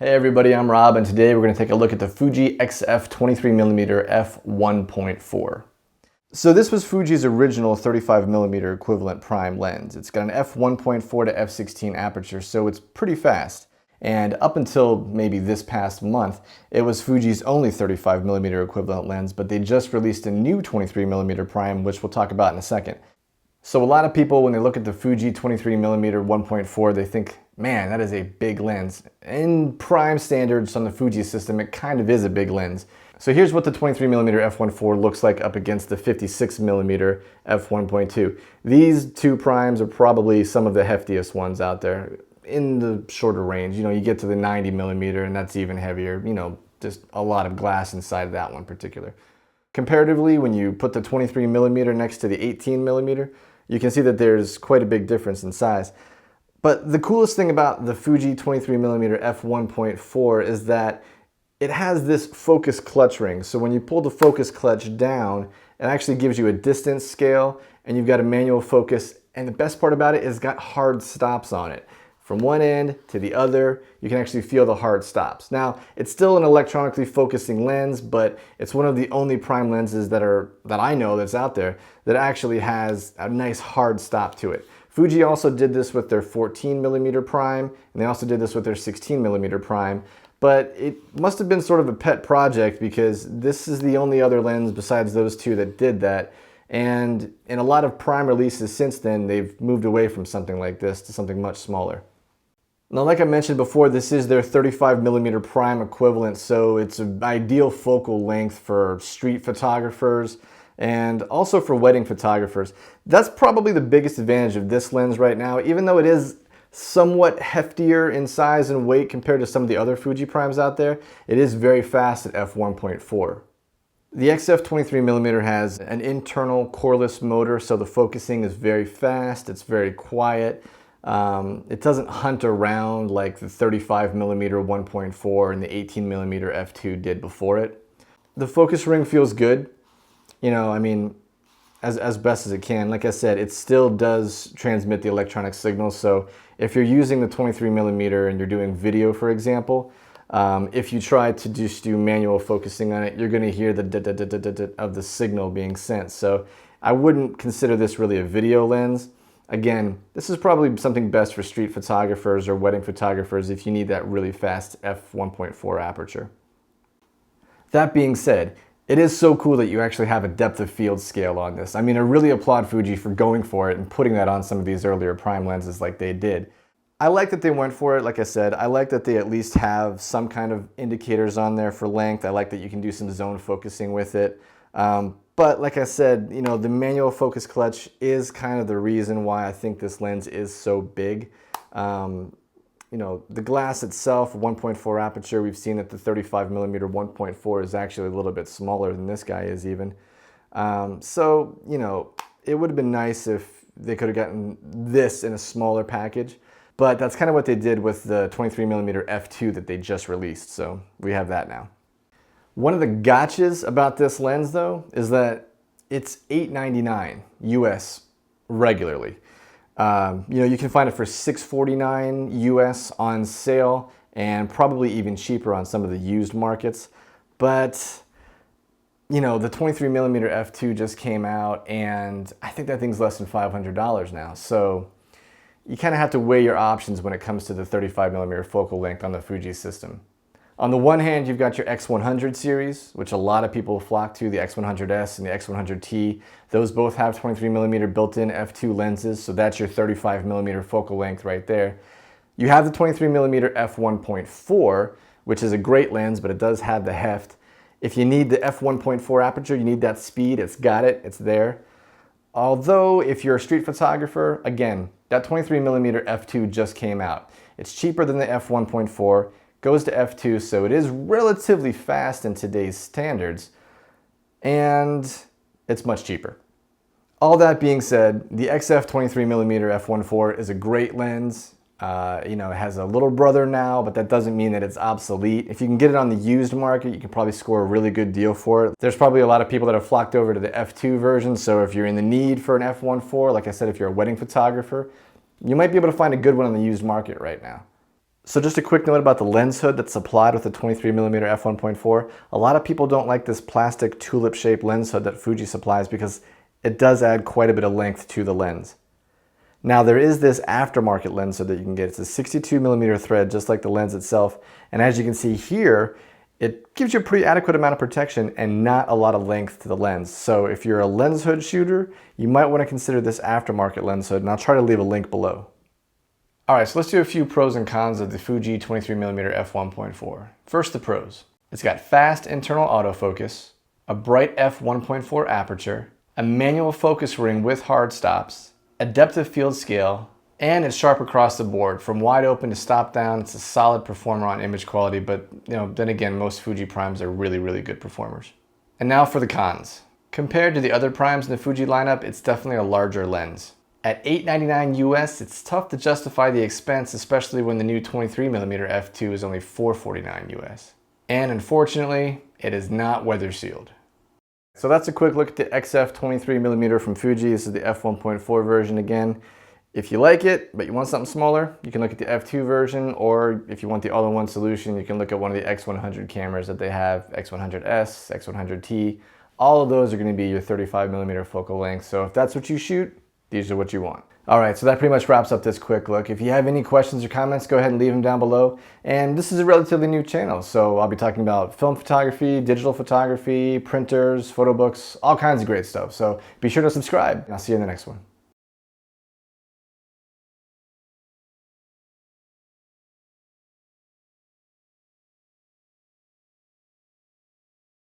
Hey everybody, I'm Rob, and today we're going to take a look at the Fuji XF 23mm f1.4. So this was Fuji's original 35mm equivalent prime lens. It's got an f1.4 to f16 aperture, so it's pretty fast. And up until maybe this past month, it was Fuji's only 35mm equivalent lens, but they just released a new 23mm prime, which we'll talk about in a second. So a lot of people, when they look at the Fuji 23mm 1.4, they think, man, that is a big lens. In prime standards on the Fuji system, it kind of is a big lens. So here's what the 23mm f1.4 looks like up against the 56mm f1.2. These two primes are probably some of the heftiest ones out there in the shorter range. You know, you get to the 90mm and that's even heavier. You know, just a lot of glass inside of that one in particular. Comparatively, when you put the 23mm next to the 18mm, you can see that there's quite a big difference in size. But the coolest thing about the Fuji 23mm f1.4 is that it has this focus clutch ring. So when you pull the focus clutch down, it actually gives you a distance scale, and you've got a manual focus. And the best part about it is it's got hard stops on it. From one end to the other, you can actually feel the hard stops. Now, it's still an electronically focusing lens, but it's one of the only prime lenses that I know that's out there that actually has a nice hard stop to it. Fuji also did this with their 14mm prime, and they also did this with their 16mm prime, but it must have been sort of a pet project because this is the only other lens besides those two that did that. And in a lot of prime releases since then, they've moved away from something like this to something much smaller. Now, like I mentioned before, this is their 35mm prime equivalent, so it's an ideal focal length for street photographers and also for wedding photographers. That's probably the biggest advantage of this lens right now, even though it is somewhat heftier in size and weight compared to some of the other Fuji primes out there. It is very fast at f1.4. The XF 23mm has an internal coreless motor, so the focusing is very fast, it's very quiet. It doesn't hunt around like the 35mm 1.4 and the 18mm f2 did before it. The focus ring feels good, you know, I mean, as best as it can. Like I said, it still does transmit the electronic signal, so if you're using the 23mm and you're doing video, for example, if you try to just do manual focusing on it, you're going to hear the da-da-da-da-da of the signal being sent. So I wouldn't consider this really a video lens. Again, this is probably something best for street photographers or wedding photographers if you need that really fast f1.4 aperture. That being said, it is so cool that you actually have a depth of field scale on this. I mean, I really applaud Fuji for going for it and putting that on some of these earlier prime lenses like they did. I like that they went for it, like I said. I like that they at least have some kind of indicators on there for length. I like that you can do some zone focusing with it. But like I said, you know, the manual focus clutch is kind of the reason why I think this lens is so big. You know, the glass itself, 1.4 aperture, we've seen that the 35mm 1.4 is actually a little bit smaller than this guy is even. So, you know, it would have been nice if they could have gotten this in a smaller package. But that's kind of what they did with the 23mm f2 that they just released, so we have that now. One of the gotchas about this lens, though, is that it's $899 US regularly. You know, you can find it for $649 US on sale and probably even cheaper on some of the used markets. But, you know, the 23mm f2 just came out, and I think that thing's less than $500 now. So you kind of have to weigh your options when it comes to the 35mm focal length on the Fuji system. On the one hand, you've got your X100 series, which a lot of people flock to, the X100S and the X100T. Those both have 23mm built-in f2 lenses, so that's your 35mm focal length right there. You have the 23mm f1.4, which is a great lens, but it does have the heft. If you need the f1.4 aperture, you need that speed, it's got it, it's there. Although, if you're a street photographer, again, that 23mm f2 just came out. It's cheaper than the f1.4, goes to f2, so it is relatively fast in today's standards, and it's much cheaper. All that being said, the XF 23mm f1.4 is a great lens. You know, it has a little brother now, but that doesn't mean that it's obsolete. If you can get it on the used market, you can probably score a really good deal for it. There's probably a lot of people that have flocked over to the f2 version, so if you're in the need for an f1.4, like I said, if you're a wedding photographer, you might be able to find a good one on the used market right now. So just a quick note about the lens hood that's supplied with the 23mm f1.4. A lot of people don't like this plastic tulip-shaped lens hood that Fuji supplies because it does add quite a bit of length to the lens. Now there is this aftermarket lens hood that you can get. It's a 62mm thread, just like the lens itself. And as you can see here, it gives you a pretty adequate amount of protection and not a lot of length to the lens. So if you're a lens hood shooter, you might want to consider this aftermarket lens hood, and I'll try to leave a link below. Alright, so let's do a few pros and cons of the Fuji 23mm f1.4. First, the pros. It's got fast internal autofocus, a bright f1.4 aperture, a manual focus ring with hard stops, a depth of field scale, and it's sharp across the board. From wide open to stop down, it's a solid performer on image quality, but then again, most Fuji primes are really, really good performers. And now for the cons. Compared to the other primes in the Fuji lineup, it's definitely a larger lens. At $899 US, it's tough to justify the expense, especially when the new 23mm f2 is only $449 US. And unfortunately, it is not weather sealed. So that's a quick look at the XF 23mm from Fuji. This is the f1.4 version again. If you like it, but you want something smaller, you can look at the f2 version, or if you want the all-in-one solution, you can look at one of the X100 cameras that they have, X100S, X100T. All of those are going to be your 35mm focal length. So if that's what you shoot, these are what you want. Alright, so that pretty much wraps up this quick look. If you have any questions or comments, go ahead and leave them down below. And this is a relatively new channel, so I'll be talking about film photography, digital photography, printers, photo books, all kinds of great stuff. So be sure to subscribe, and I'll see you in the next one.